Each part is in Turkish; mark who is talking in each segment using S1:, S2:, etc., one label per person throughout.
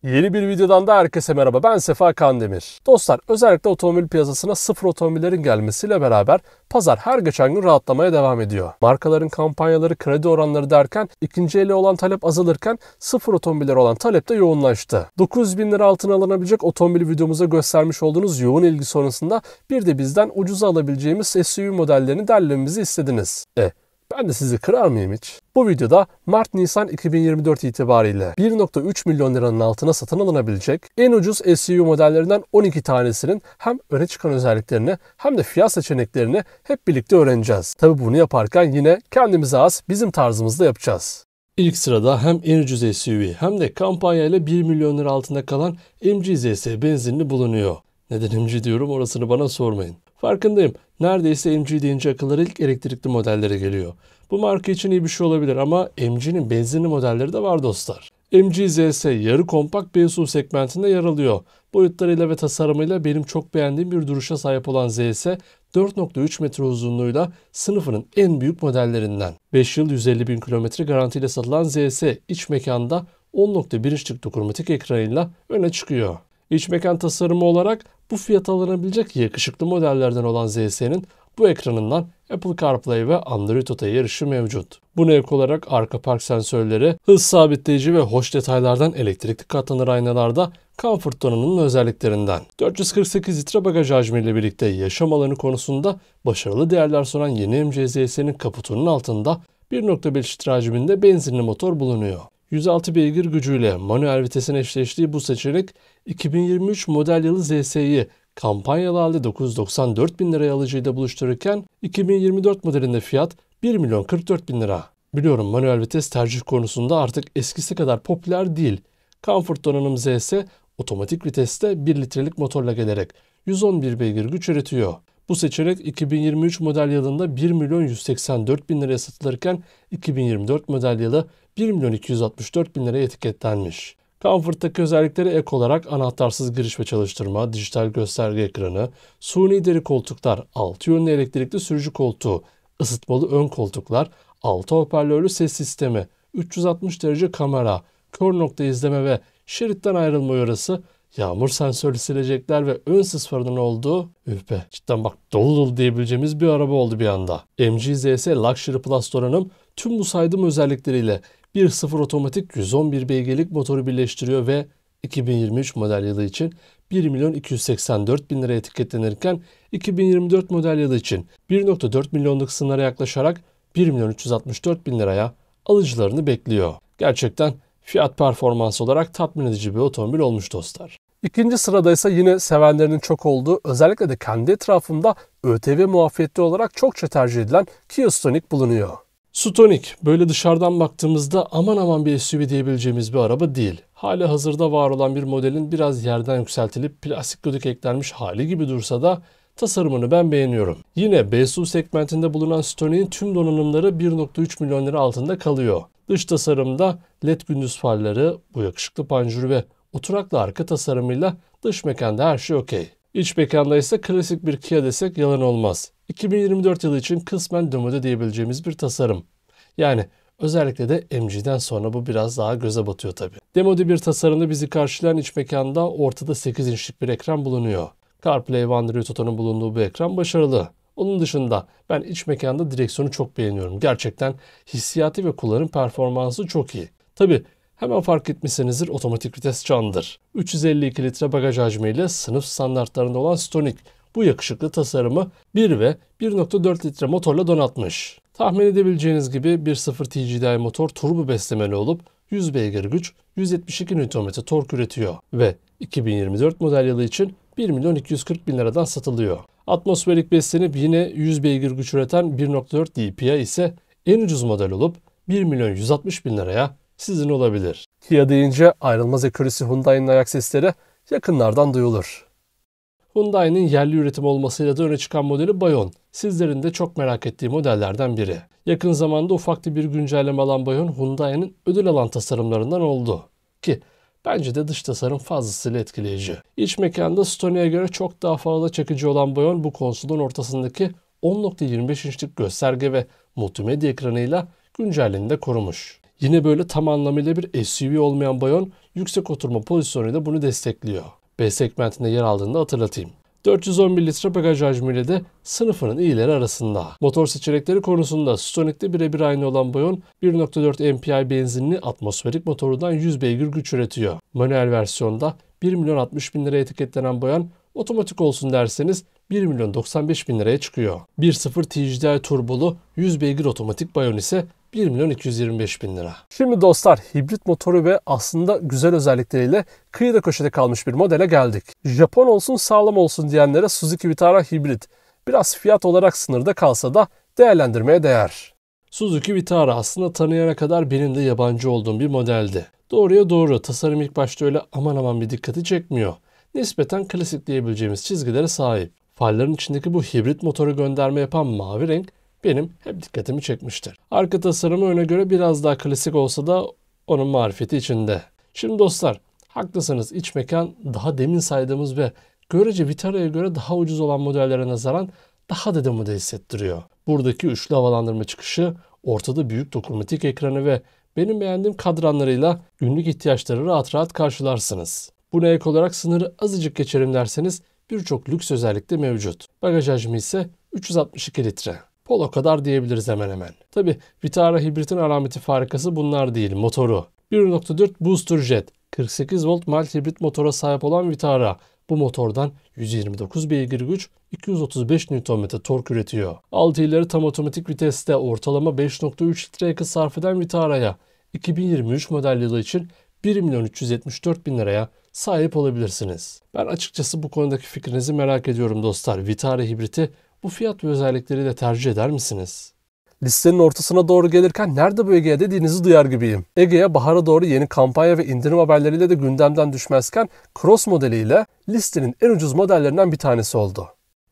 S1: Yeni bir videodan da herkese merhaba. Ben Sefa Kandemir. Dostlar, özellikle otomobil piyasasına sıfır otomobillerin gelmesiyle beraber pazar her geçen gün rahatlamaya devam ediyor. Markaların kampanyaları, kredi oranları derken ikinci eli olan talep azalırken sıfır otomobiller olan talep de yoğunlaştı. 900 bin lira altına alınabilecek otomobil videomuza göstermiş olduğunuz yoğun ilgi sonrasında bir de bizden ucuza alabileceğimiz SUV modellerini derlememizi istediniz. Ben de sizi kırar mıyım hiç? Bu videoda Mart-Nisan 2024 itibariyle 1,3 milyon liranın altına satın alınabilecek en ucuz SUV modellerinden 12 tanesinin hem öne çıkan özelliklerini hem de fiyat seçeneklerini hep birlikte öğreneceğiz. Tabi bunu yaparken yine kendimize has bizim tarzımızda yapacağız. İlk sırada hem en ucuz SUV hem de kampanyayla 1 milyon lira altında kalan MG ZS benzinli bulunuyor. Neden MG diyorum orasını bana sormayın. Farkındayım. Neredeyse MG deyince akıllara ilk elektrikli modellere geliyor. Bu marka için iyi bir şey olabilir ama MG'nin benzinli modelleri de var dostlar. MG ZS yarı kompakt bir SUV segmentinde yer alıyor. Boyutlarıyla ve tasarımıyla benim çok beğendiğim bir duruşa sahip olan ZS, 4,3 metre uzunluğuyla sınıfının en büyük modellerinden. 5 yıl 150 bin kilometre garantiyle satılan ZS iç mekanda 10,1 inçlik dokunmatik ekranıyla öne çıkıyor. İç mekan tasarımı olarak bu fiyata alınabilecek yakışıklı modellerden olan ZS'nin bu ekranından Apple CarPlay ve Android Auto'ya erişim mevcut. Buna ek olarak arka park sensörleri, hız sabitleyici ve hoş detaylardan elektrikli katlanır aynalarda Comfort donanımının özelliklerinden. 448 litre bagaj hacmiyle birlikte yaşam alanı konusunda başarılı değerler sunan yeni MG ZS'nin kaputunun altında 1,5 litre hacminde benzinli motor bulunuyor. 106 beygir gücüyle manuel vitesin eşleştiği bu seçenek 2023 model yılı ZS'yi kampanyalı halde 994 bin liraya alıcıyla buluştururken 2024 modelinde fiyat 1 milyon 44 bin lira. Biliyorum manuel vites tercih konusunda artık eskisi kadar popüler değil. Comfort donanım ZS otomatik viteste 1 litrelik motorla gelerek 111 beygir güç üretiyor. Bu seçenek 2023 model yılında 1 milyon 184 bin liraya satılırken 2024 model yılı 1 milyon 264 bin liraya etiketlenmiş. Comfort'taki özellikleri ek olarak anahtarsız giriş ve çalıştırma, dijital gösterge ekranı, suni deri koltuklar, 6 yönlü elektrikli sürücü koltuğu, ısıtmalı ön koltuklar, 6 hoparlörlü ses sistemi, 360 derece kamera, kör nokta izleme ve şeritten ayrılma uyarısı, yağmur sensörlü silecekler ve ön sis farının olduğu, cidden bak dolu dolu diyebileceğimiz bir araba oldu bir anda. MG ZS Luxury Plus donanım tüm bu saydığım özellikleriyle 1.0 otomatik 111 beygirlik motoru birleştiriyor ve 2023 model yılı için 1 milyon 284 bin liraya etiketlenirken 2024 model yılı için 1,4 milyonluk sınıra yaklaşarak 1 milyon 364 bin liraya alıcılarını bekliyor. Gerçekten fiyat performans olarak tatmin edici bir otomobil olmuş dostlar. İkinci sırada ise yine sevenlerinin çok olduğu, özellikle de kendi etrafımda ÖTV muafiyetli olarak çokça tercih edilen Kia Stonic bulunuyor. Stonic böyle dışarıdan baktığımızda aman aman bir SUV diyebileceğimiz bir araba değil. Hali hazırda var olan bir modelin biraz yerden yükseltilip plastik gödük eklenmiş hali gibi dursa da tasarımını ben beğeniyorum. Yine B-SUV segmentinde bulunan Stonic'in tüm donanımları 1,3 milyon lira altında kalıyor. Dış tasarımda LED gündüz farları, bu yakışıklı panjuru ve oturaklı arka tasarımıyla dış mekanda her şey okey. İç mekanda ise klasik bir Kia desek yalan olmaz. 2024 yılı için kısmen demode diyebileceğimiz bir tasarım. Yani özellikle de MG'den sonra bu biraz daha göze batıyor tabii. Demode bir tasarımda bizi karşılayan iç mekanda ortada 8 inçlik bir ekran bulunuyor. CarPlay ve Android Auto'nun bulunduğu bu ekran başarılı. Onun dışında ben iç mekanda direksiyonu çok beğeniyorum. Gerçekten hissiyatı ve kullanım performansı çok iyi. Tabii hemen fark etmişsinizdir, otomatik vites candır. 352 litre bagaj hacmiyle sınıf standartlarında olan Stonic bu yakışıklı tasarımı 1 ve 1,4 litre motorla donatmış. Tahmin edebileceğiniz gibi 1.0 TGDI motor turbo beslemeli olup 100 beygir güç, 172 Nm tork üretiyor ve 2024 model yılı için 1 milyon 240 bin liradan satılıyor. Atmosferik beslenip yine 100 beygir güç üreten 1,4 DPI ise en ucuz model olup 1 milyon 160 bin liraya sizin olabilir. Kia deyince ayrılmaz ekürisi Hyundai'nin ayak sesleri yakınlardan duyulur. Hyundai'nin yerli üretim olmasıyla da öne çıkan modeli Bayon, sizlerin de çok merak ettiği modellerden biri. Yakın zamanda ufak bir güncelleme alan Bayon, Hyundai'nin ödül alan tasarımlarından oldu. Ki bence de dış tasarım fazlasıyla etkileyici. İç mekanda Stonic'e göre çok daha fazla çekici olan Bayon, bu konsolun ortasındaki 10,25 inçlik gösterge ve multimedya ekranıyla güncelliğini de korumuş. Yine böyle tam anlamıyla bir SUV olmayan Bayon, yüksek oturma pozisyonuyla bunu destekliyor. B segmentinde yer aldığını da hatırlatayım. 411 litre bagaj hacmiyle de sınıfının iyileri arasında. Motor seçenekleri konusunda Stonic'te birebir aynı olan Bayon 1.4 MPI benzinli atmosferik motorundan 100 beygir güç üretiyor. Manuel versiyonda 1 milyon 60 bin liraya etiketlenen Bayon, otomatik olsun derseniz 1 milyon 95 bin liraya çıkıyor. 1.0 TDI turbolu 100 beygir otomatik Bayon ise 1 milyon 225 bin lira. Şimdi dostlar, hibrit motoru ve aslında güzel özellikleriyle kıyıda köşede kalmış bir modele geldik. Japon olsun sağlam olsun diyenlere Suzuki Vitara hibrit. Biraz fiyat olarak sınırda kalsa da değerlendirmeye değer. Suzuki Vitara aslında tanıyana kadar benim de yabancı olduğum bir modeldi. Doğruya doğru, tasarım ilk başta öyle aman aman bir dikkati çekmiyor. Nispeten klasik diyebileceğimiz çizgilere sahip. Farların içindeki bu hibrit motoru gönderme yapan mavi renk benim hep dikkatimi çekmiştir. Arka tasarımı öne göre biraz daha klasik olsa da onun marifeti içinde. Şimdi dostlar, haklısınız, iç mekan daha demin saydığımız ve görece Vitara'ya göre daha ucuz olan modellere nazaran daha da demode hissettiriyor. Buradaki üçlü havalandırma çıkışı, ortada büyük dokunmatik ekranı ve benim beğendiğim kadranlarıyla günlük ihtiyaçları rahat rahat karşılarsınız. Buna ek olarak sınırı azıcık geçerim derseniz birçok lüks özellik de mevcut. Bagaj hacmi ise 362 litre. Polo kadar diyebiliriz hemen hemen. Tabi Vitara hibritin alameti farikası bunlar değil, motoru. 1.4 Booster Jet, 48 volt mild hibrit motora sahip olan Vitara, bu motordan 129 beygir güç, 235 Nm tork üretiyor. 6 ileri tam otomatik viteste ortalama 5.3 litre yakıt sarf eden Vitara'ya 2023 model yılı için 1 milyon 374 bin liraya sahip olabilirsiniz. Ben açıkçası bu konudaki fikrinizi merak ediyorum dostlar. Vitara hibriti bu fiyat ve özellikleriyle tercih eder misiniz? Listenin ortasına doğru gelirken nerede bu Egea dediğinizi duyar gibiyim. Egea bahara doğru yeni kampanya ve indirim haberleriyle de gündemden düşmezken Cross modeliyle listenin en ucuz modellerinden bir tanesi oldu.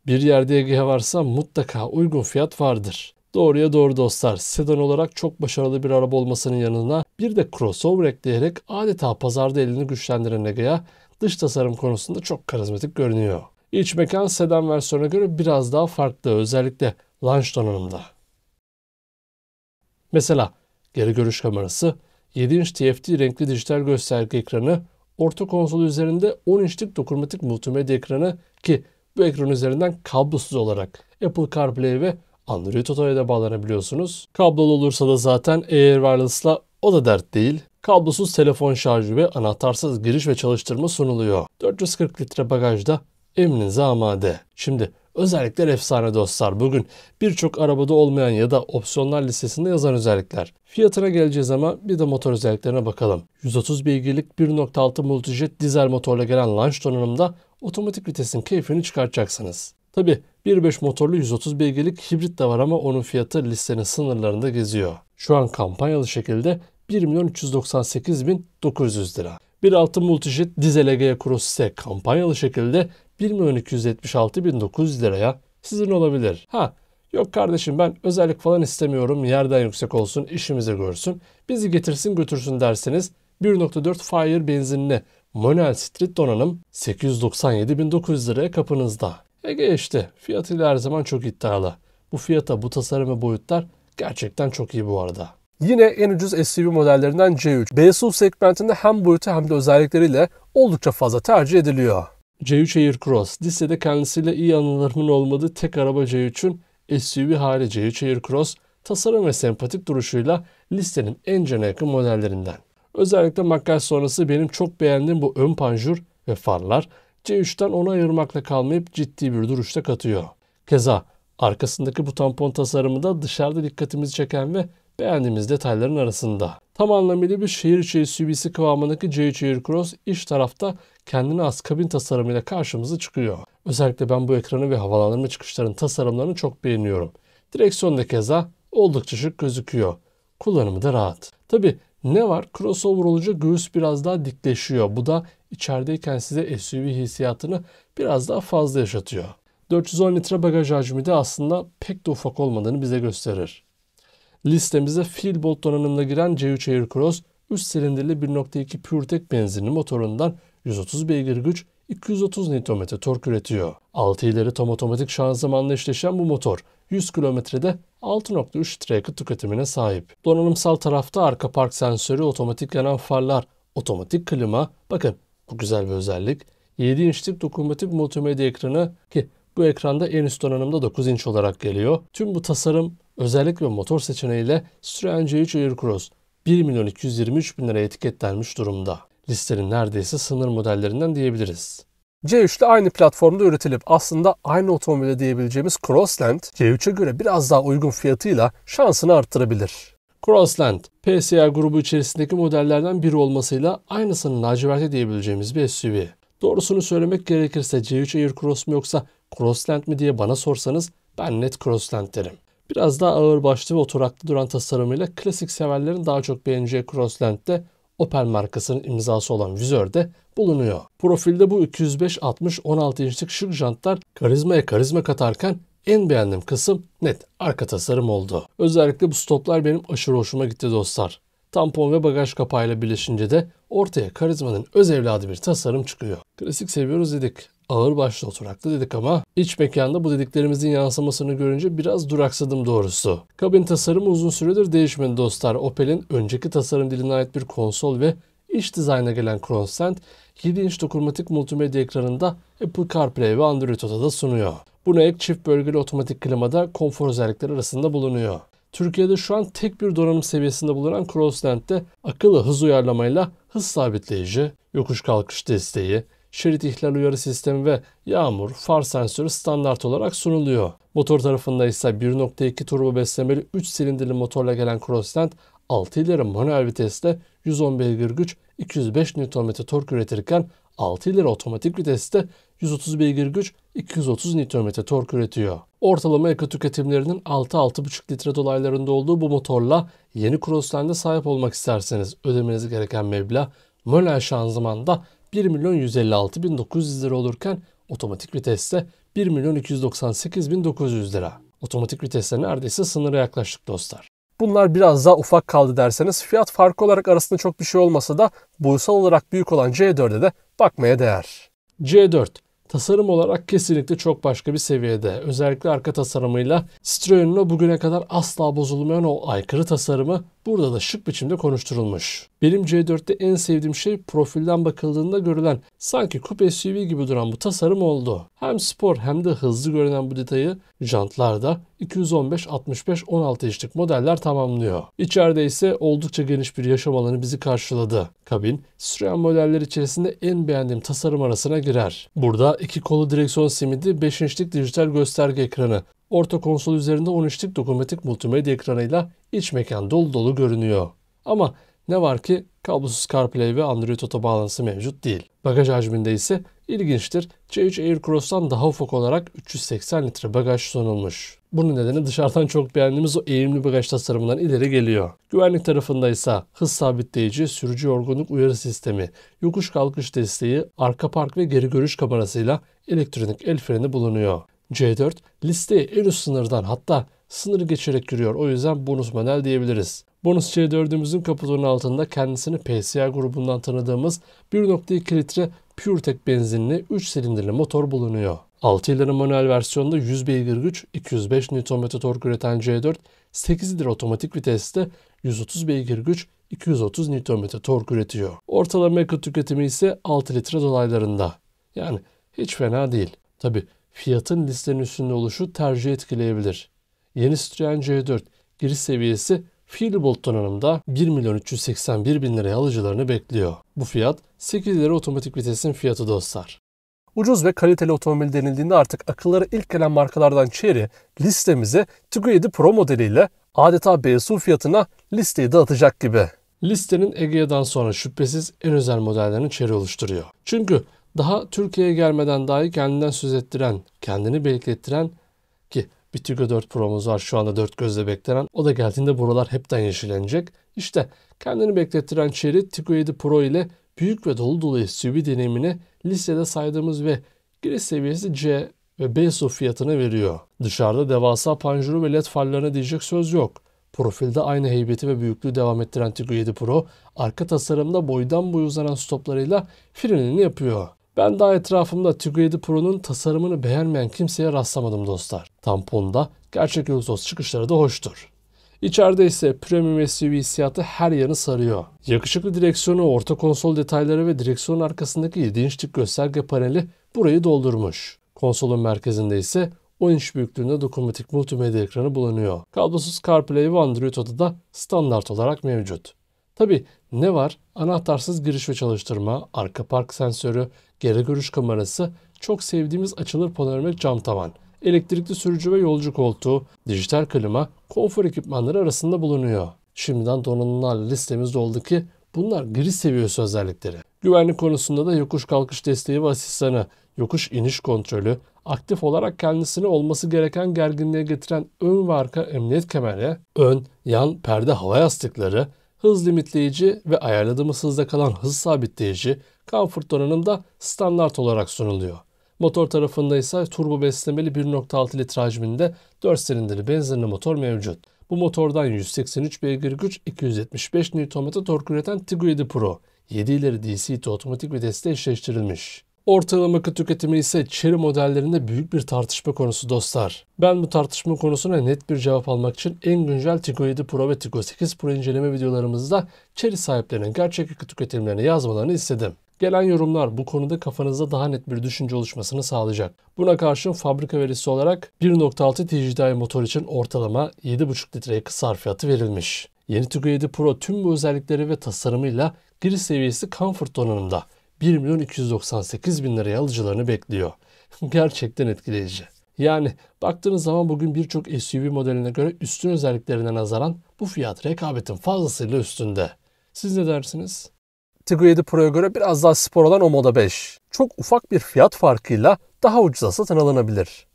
S1: Bir yerde Egea varsa mutlaka uygun fiyat vardır. Doğruya doğru dostlar, sedan olarak çok başarılı bir araba olmasının yanına bir de crossover ekleyerek adeta pazarda elini güçlendiren Egea, dış tasarım konusunda çok karizmatik görünüyor. İç mekan sedan versiyonuna göre biraz daha farklı, özellikle launch donanımda. Mesela geri görüş kamerası, 7 inç TFT renkli dijital gösterge ekranı, orta konsol üzerinde 10 inçlik dokunmatik multimedya ekranı ki bu ekran üzerinden kablosuz olarak Apple CarPlay ve Android Auto'ya da bağlanabiliyorsunuz. Kablolu olursa da zaten Air Wireless'la o da dert değil. Kablosuz telefon şarjı ve anahtarsız giriş ve çalıştırma sunuluyor. 440 litre bagajda emrinize amade. Şimdi özellikler efsane dostlar. Bugün birçok arabada olmayan ya da opsiyonlar listesinde yazan özellikler. Fiyatına geleceğiz ama bir de motor özelliklerine bakalım. 130 beygirlik 1.6 multijet dizel motorla gelen launch donanımda otomatik vitesin keyfini çıkartacaksınız. Tabi 1.5 motorlu 130 beygirlik hibrit de var ama onun fiyatı listenin sınırlarında geziyor. Şu an kampanyalı şekilde 1.398.900 lira. 1.6 multijet dizel Egea Cross ise kampanyalı şekilde 1.276.900 liraya sizin olabilir. Yok kardeşim, ben özellik falan istemiyorum, yerden yüksek olsun, işimizi görsün, bizi getirsin götürsün derseniz 1.4 Fire benzinli manuel street donanım 897.900 liraya kapınızda. Egea işte fiyatıyla her zaman çok iddialı. Bu fiyata, bu tasarım ve boyutlar gerçekten çok iyi bu arada. Yine en ucuz SUV modellerinden C3. B-SUV segmentinde hem boyutu hem de özellikleriyle oldukça fazla tercih ediliyor. C3 Aircross, listede kendisiyle iyi anılarımın olmadığı tek araba C3'ün SUV hali C3 Aircross, tasarım ve sempatik duruşuyla listenin en cana yakın modellerinden. Özellikle makyaj sonrası benim çok beğendiğim bu ön panjur ve farlar C3'ten ona ayırmakla kalmayıp ciddi bir duruşta katıyor. Keza arkasındaki bu tampon tasarımı da dışarıda dikkatimizi çeken ve beğendiğimiz detayların arasında. Tam anlamıyla bir şehir içi SUV'si kıvamındaki C3 Aircross iç tarafta kendine has kabin tasarımıyla karşımıza çıkıyor. Özellikle ben bu ekranı ve havalandırma çıkışların tasarımlarını çok beğeniyorum. Direksiyon da keza oldukça şık gözüküyor. Kullanımı da rahat. Tabi ne var? Crossover olunca göğüs biraz daha dikleşiyor. Bu da içerideyken size SUV hissiyatını biraz daha fazla yaşatıyor. 410 litre bagaj hacmi de aslında pek de ufak olmadığını bize gösterir. Listemize Feelbolt donanımla giren C3 Aircross 3 silindirli 1.2 PureTech benzinli motorundan 130 beygir güç, 230 Nm tork üretiyor. 6 ileri tam otomatik şanzımanla eşleşen bu motor 100 kilometrede 6.3 litre yakıt tüketimine sahip. Donanımsal tarafta arka park sensörü, otomatik yanan farlar, otomatik klima, bakın bu güzel bir özellik. 7 inçlik dokunmatik multimedya ekranı ki bu ekranda en üst donanımda 9 inç olarak geliyor. Tüm bu tasarım, özellik ve motor seçeneğiyle Citroen C3 Aircross 1.223.000 liraya etiketlenmiş durumda. Listenin neredeyse sınır modellerinden diyebiliriz. C3 ile aynı platformda üretilip aslında aynı otomobile diyebileceğimiz Crossland, C3'e göre biraz daha uygun fiyatıyla şansını arttırabilir. Crossland, PSA grubu içerisindeki modellerden biri olmasıyla aynısının laciverti diyebileceğimiz bir SUV. Doğrusunu söylemek gerekirse C3 Aircross mu yoksa Crossland mi diye bana sorsanız ben net Crossland derim. Biraz daha ağırbaşlı ve oturaklı duran tasarımıyla klasik severlerin daha çok beğeneceği Crossland'de Opel markasının imzası olan vizörde bulunuyor. Profilde bu 205-60-16 inçlik şık jantlar karizmaya karizma katarken en beğendiğim kısım net arka tasarım oldu. Özellikle bu stoplar benim aşırı hoşuma gitti dostlar. Tampon ve bagaj kapağıyla birleşince de ortaya karizmanın öz evladı bir tasarım çıkıyor. Klasik seviyoruz dedik. Ağır başlı oturaklı dedik ama iç mekanda bu dediklerimizin yansımasını görünce biraz duraksadım doğrusu. Kabin tasarımı uzun süredir değişmedi dostlar. Opel'in önceki tasarım diline ait bir konsol ve iç dizayna gelen Crossland 7 inç dokunmatik multimedya ekranında Apple CarPlay ve Android Auto'da sunuyor. Buna ek çift bölgeli otomatik klimada konfor özellikleri arasında bulunuyor. Türkiye'de şu an tek bir donanım seviyesinde bulunan Crossland'de akıllı hız uyarlamayla hız sabitleyici, yokuş kalkış desteği, şerit ihlal uyarı sistemi ve yağmur, far sensörü standart olarak sunuluyor. Motor tarafında ise 1.2 turbo beslemeli 3 silindirli motorla gelen Crossland 6 ileri manuel viteste 110 beygir güç, 205 Nm tork üretirken 6 ileri otomatik viteste 130 beygir güç, 230 Nm tork üretiyor. Ortalama yakıt tüketimlerinin 6-6,5 litre dolaylarında olduğu bu motorla yeni Crossland'e sahip olmak isterseniz ödemeniz gereken meblağ manuel şanzımanda 1.156.900 lira olurken otomatik viteste 1.298.900 lira. Otomatik viteste neredeyse sınıra yaklaştık dostlar. Bunlar biraz daha ufak kaldı derseniz fiyat farkı olarak arasında çok bir şey olmasa da boyutsal olarak büyük olan C4'e de bakmaya değer. C4 tasarım olarak kesinlikle çok başka bir seviyede. Özellikle arka tasarımıyla Citroen'in o bugüne kadar asla bozulmayan o aykırı tasarımı burada da şık biçimde konuşturulmuş. Benim C4'te en sevdiğim şey profilden bakıldığında görülen sanki coupe SUV gibi duran bu tasarım oldu. Hem spor hem de hızlı görünen bu detayı jantlarda 215-65-16 inçlik modeller tamamlıyor. İçeride ise oldukça geniş bir yaşam alanı bizi karşıladı. Kabin Citroen modeller içerisinde en beğendiğim tasarım arasına girer. Burada iki kolu direksiyon simidi, 5 inçlik dijital gösterge ekranı, orta konsol üzerinde 10 inçlik dokunmatik multimedya ekranıyla iç mekan dolu dolu görünüyor. Ama ne var ki kablosuz CarPlay ve Android Auto bağlantısı mevcut değil. Bagaj hacminde ise ilginçtir. C3 Aircross'tan daha ufak olarak 380 litre bagaj sunulmuş. Bunun nedeni dışarıdan çok beğendiğimiz o eğimli bagaj tasarımından ileri geliyor. Güvenlik tarafında ise hız sabitleyici, sürücü yorgunluk uyarı sistemi, yokuş kalkış desteği, arka park ve geri görüş kamerasıyla elektronik el freni bulunuyor. C4 listeye en üst sınırdan hatta sınırı geçerek giriyor. O yüzden bonus model diyebiliriz. Bonus C4'ümüzün kaputunun altında kendisini PSA grubundan tanıdığımız 1.2 litre PureTech benzinli 3 silindirli motor bulunuyor. 6 ileri manuel versiyonda 100 beygir güç, 205 Nm tork üreten C4, 8 ileri otomatik viteste 130 beygir güç, 230 Nm tork üretiyor. Ortalama yakıt tüketimi ise 6 litre dolaylarında. Yani hiç fena değil. Tabi fiyatın listenin üstünde oluşu tercih etkileyebilir. Yeni Citroen C4 giriş seviyesi Feelbolt donanımda 1.381.000 liraya alıcılarını bekliyor. Bu fiyat 8 ileri otomatik vitesin fiyatı dostlar. Ucuz ve kaliteli otomobil denildiğinde artık akıllara ilk gelen markalardan Chery listemize Tiggo 7 Pro modeliyle adeta BSU fiyatına listeyi dağıtacak gibi. Listenin Egea'dan sonra şüphesiz en özel modellerini Chery oluşturuyor. Çünkü daha Türkiye'ye gelmeden dahi kendinden söz ettiren, kendini beklettiren ki bir Tiggo 4 Pro'muz var şu anda dört gözle beklenen. O da geldiğinde buralar hepten yeşillenecek. İşte kendini beklettiren Chery Tiggo 7 Pro ile büyük ve dolu dolu SUV deneyimini listede saydığımız ve giriş seviyesi C ve B SUV fiyatına veriyor. Dışarıda devasa panjuru ve led farlarına diyecek söz yok. Profilde aynı heybeti ve büyüklüğü devam ettiren Tiggo 7 Pro arka tasarımda boydan boya uzanan stoplarıyla frenini yapıyor. Ben daha etrafımda Tiggo 7 Pro'nun tasarımını beğenmeyen kimseye rastlamadım dostlar. Tamponda gerçek egzoz çıkışları da hoştur. İçeride ise premium SUV hissiyatı her yanı sarıyor. Yakışıklı direksiyonu, orta konsol detayları ve direksiyonun arkasındaki 7 inçlik gösterge paneli burayı doldurmuş. Konsolun merkezinde ise 10 inç büyüklüğünde dokunmatik multimedya ekranı bulunuyor. Kablosuz CarPlay ve Android Auto da standart olarak mevcut. Tabi ne var? Anahtarsız giriş ve çalıştırma, arka park sensörü, geri görüş kamerası, çok sevdiğimiz açılır panoramik cam tavan, elektrikli sürücü ve yolcu koltuğu, dijital klima, konfor ekipmanları arasında bulunuyor. Şimdiden donanımlarla listemizde oldu ki bunlar giriş seviyesi özellikleri. Güvenlik konusunda da yokuş kalkış desteği ve asistanı, yokuş iniş kontrolü, aktif olarak kendisini olması gereken gerginliğe getiren ön ve arka emniyet kemeri, ön, yan perde hava yastıkları, hız limitleyici ve ayarladığımız hızda kalan hız sabitleyici, Comfort donanımda standart olarak sunuluyor. Motor tarafında ise turbo beslemeli 1.6 litre hacminde 4 silindirli benzinli motor mevcut. Bu motordan 183 beygir güç, 275 Nm tork üreten Tiggo 7 Pro, 7 ileri DC otomatik vitesle eşleştirilmiş. Ortalama yakıt tüketimi ise Chery modellerinde büyük bir tartışma konusu dostlar. Ben bu tartışma konusuna net bir cevap almak için en güncel Tiggo 7 Pro ve Tiggo 8 Pro inceleme videolarımızda Chery sahiplerinin gerçek yakıt tüketimlerini yazmalarını istedim. Gelen yorumlar bu konuda kafanızda daha net bir düşünce oluşmasını sağlayacak. Buna karşın fabrika verisi olarak 1.6 TDI motor için ortalama 7.5 litre yakıt sarfiyatı verilmiş. Yeni Tiggo 7 Pro tüm bu özellikleri ve tasarımıyla giriş seviyesi Comfort donanımda 1.298.000 liraya alıcılarını bekliyor. Gerçekten etkileyici. Yani baktığınız zaman bugün birçok SUV modeline göre üstün özelliklerine nazaran bu fiyat rekabetin fazlasıyla üstünde. Siz ne dersiniz? Tiggo 7 Pro'ya göre biraz daha spor olan Omoda 5. Çok ufak bir fiyat farkıyla daha ucuza satın alınabilir.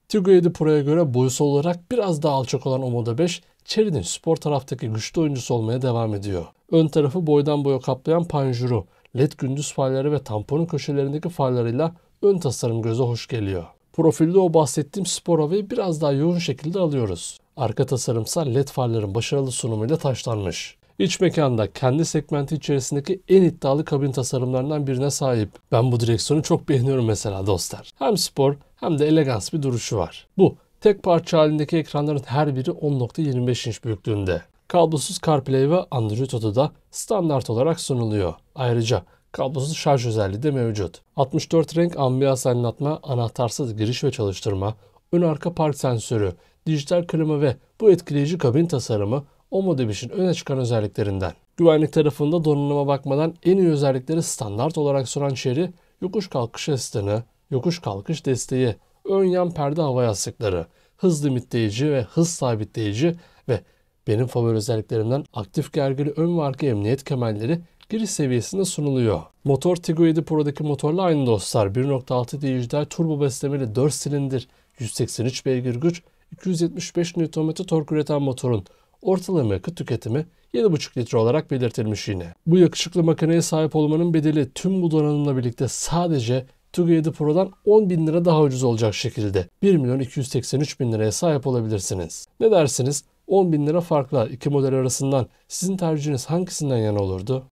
S1: Tiggo 7 Pro'ya göre boyutsal olarak biraz daha alçak olan Omoda 5, Chery'nin spor taraftaki güçlü oyuncusu olmaya devam ediyor. Ön tarafı boydan boya kaplayan panjuru, LED gündüz farları ve tamponun köşelerindeki farlarıyla ön tasarım göze hoş geliyor. Profilde o bahsettiğim spor havayı biraz daha yoğun şekilde alıyoruz. Arka tasarımsa LED farların başarılı sunumuyla taşlanmış. İç mekanda kendi segmenti içerisindeki en iddialı kabin tasarımlarından birine sahip. Ben bu direksiyonu çok beğeniyorum mesela dostlar. Hem spor hem de elegans bir duruşu var. Bu tek parça halindeki ekranların her biri 10.25 inç büyüklüğünde. Kablosuz CarPlay ve Android Auto'da standart olarak sunuluyor. Ayrıca kablosuz şarj özelliği de mevcut. 64 renk ambiyans aydınlatma, anahtarsız giriş ve çalıştırma, ön arka park sensörü, dijital klima ve bu etkileyici kabin tasarımı Omoda 5'in öne çıkan özelliklerinden. Güvenlik tarafında donanıma bakmadan en iyi özellikleri standart olarak sunan Chery, yokuş kalkış asistanı, yokuş kalkış desteği, ön yan perde hava yastıkları, hız limitleyici ve hız sabitleyici ve benim favori özelliklerimden aktif gergili ön ve arka emniyet kemerleri giriş seviyesinde sunuluyor. Motor Tiggo 7 Pro'daki motorla aynı dostlar. 1.6 DCI turbo beslemeli 4 silindir, 183 beygir güç, 275 Nm tork üreten motorun ortalama yakıt tüketimi 7.5 litre olarak belirtilmiş yine. Bu yakışıklı makineye sahip olmanın bedeli tüm bu donanımla birlikte sadece Tiggo 7 Pro'dan 10.000 lira daha ucuz olacak şekilde 1.283.000 liraya sahip olabilirsiniz. Ne dersiniz? 10.000 lira farkla iki model arasından sizin tercihiniz hangisinden yana olurdu?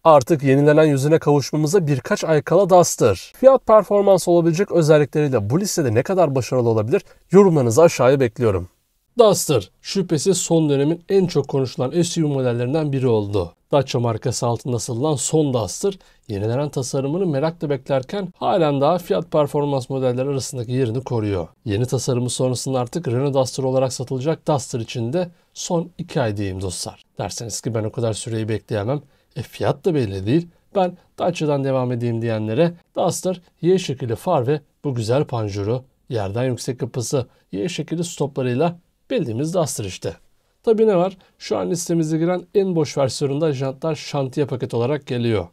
S1: Artık yenilenen yüzüne kavuşmamıza birkaç ay kala Duster. Fiyat performans olabilecek özellikleriyle bu listede ne kadar başarılı olabilir? Yorumlarınızı aşağıya bekliyorum. Duster şüphesiz son dönemin en çok konuşulan SUV modellerinden biri oldu. Dacia markası altında satılan son Duster, yenilenen tasarımını merakla beklerken halen daha fiyat performans modelleri arasındaki yerini koruyor. Yeni tasarımı sonrasında artık Renault Duster olarak satılacak Duster için de son 2 ay diyeyim dostlar. Derseniz ki ben o kadar süreyi bekleyemem. Fiyat da belli değil. Ben Dacia'dan devam edeyim diyenlere Duster Y şekilli far ve bu güzel panjuru, yerden yüksek kapısı, Y şekilli stoplarıyla bildiğimiz Duster işte. Tabi ne var? Şu an listemize giren en boş versiyonunda jantlar şantiye paket olarak geliyor.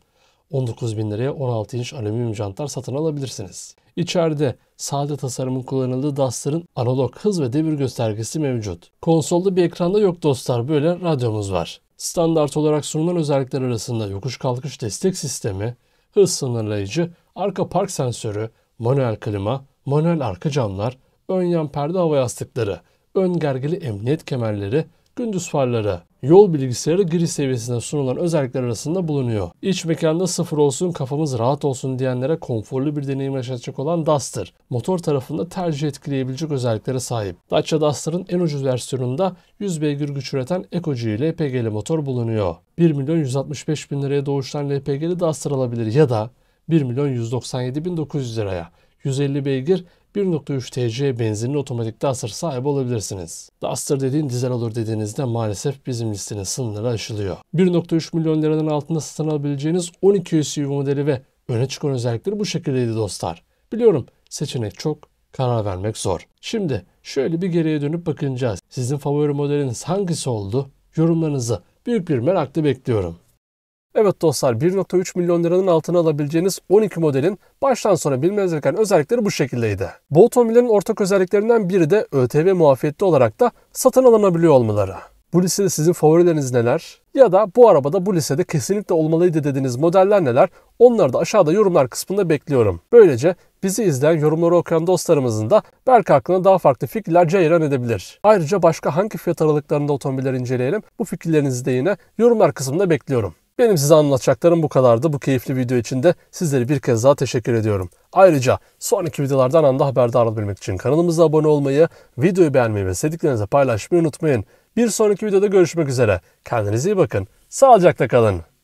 S1: 19.000 liraya 16 inç alüminyum jantlar satın alabilirsiniz. İçeride sade tasarımın kullanıldığı Duster'ın analog hız ve devir göstergesi mevcut. Konsolda bir ekranda yok dostlar, böyle radyomuz var. Standart olarak sunulan özellikler arasında yokuş kalkış destek sistemi, hız sınırlayıcı, arka park sensörü, manuel klima, manuel arka camlar, ön yan perde hava yastıkları, ön gergili emniyet kemerleri, gündüz farları, yol bilgisayarı gri seviyesinde sunulan özellikler arasında bulunuyor. İç mekanda sıfır olsun, kafamız rahat olsun diyenlere konforlu bir deneyim yaşatacak olan Duster, motor tarafında tercih etkileyebilecek özelliklere sahip. Dacia Duster'ın en ucuz versiyonunda 100 beygir güç üreten EcoG LPG'li motor bulunuyor. 1.165.000 liraya doğuştan LPG'li Duster alabilir ya da 1.197.900 liraya 150 beygir 1.3 TC benzinli otomatik Duster sahibi olabilirsiniz. Duster dediğin dizel olur dediğinizde maalesef bizim listenin sınırları aşılıyor. 1.3 milyon liranın altında satın alabileceğiniz 12 SUV modeli ve öne çıkan özellikleri bu şekildeydi dostlar. Biliyorum seçenek çok, karar vermek zor. Şimdi şöyle bir geriye dönüp bakınacağız. Sizin favori modeliniz hangisi oldu? Yorumlarınızı büyük bir merakla bekliyorum. Evet dostlar, 1.3 milyon liranın altına alabileceğiniz 12 modelin baştan sona bilmeniz gereken özellikleri bu şekildeydi. Bu otomobillerin ortak özelliklerinden biri de ÖTV muafiyetli olarak da satın alınabiliyor olmaları. Bu listede sizin favorileriniz neler? Ya da bu arabada bu listede kesinlikle olmalıydı dediğiniz modeller neler? Onları da aşağıda yorumlar kısmında bekliyorum. Böylece bizi izleyen, yorumları okuyan dostlarımızın da belki aklına daha farklı fikirler ceyran edebilir. Ayrıca başka hangi fiyat aralıklarında otomobilleri inceleyelim? Bu fikirlerinizi de yine yorumlar kısmında bekliyorum. Benim size anlatacaklarım bu kadardı. Bu keyifli video için de sizlere bir kez daha teşekkür ediyorum. Ayrıca sonraki videolardan anında haberdar olabilmek için kanalımıza abone olmayı, videoyu beğenmeyi ve sevdiklerinize paylaşmayı unutmayın. Bir sonraki videoda görüşmek üzere. Kendinize iyi bakın. Sağlıcakla kalın.